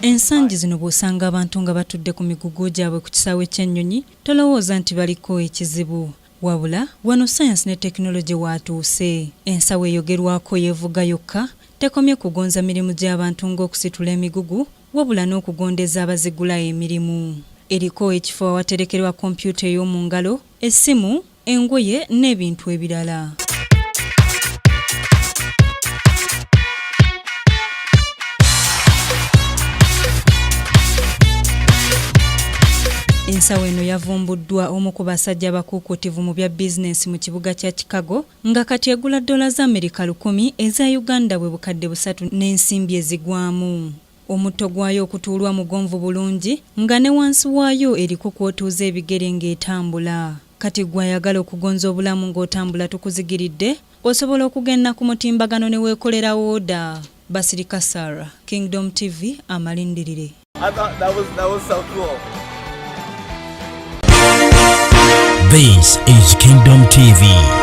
Ensangi zino bw'osanga abantu nga batudde ku migugu gyabwe ku kisaawe ky'ennyonyi tolowooza nti baliko ekizibu. Wabula wano science ne technology waatuuse. Ensawo eyogerwako yeevuga yokka tekomye kugonza mirimu gy'abantu ng'okusitula emigugu wabula n'okugondeza abazigula emirimu. Eriko ekifo awaterekerwa kompyuta ey'omu ngalo, essimu, engoye n'ebintu ebirala. Ensawo eno yavumbuddwa omu ku basajja abakuukutivu mu bya bizinensi mu kibuga kya Chicago nga kati egula $100 1,000 eza Uganda bwe bukadde 3 n'ensimbi ezigwamu. Omutto gwayo okutuulwa mugonvu bulungi nga ne wansi waayo eriko kwotuuza ebigere ng'etambula. Kati gwayagala okugonza obulamu ng'otambula tukuzigiridde osobola okugenda ku mutimbagano ne weekolera wooda. Basirika Sarah, Kingdom TV, amalindirire. I thought that was so cool. This is Kingdom TV.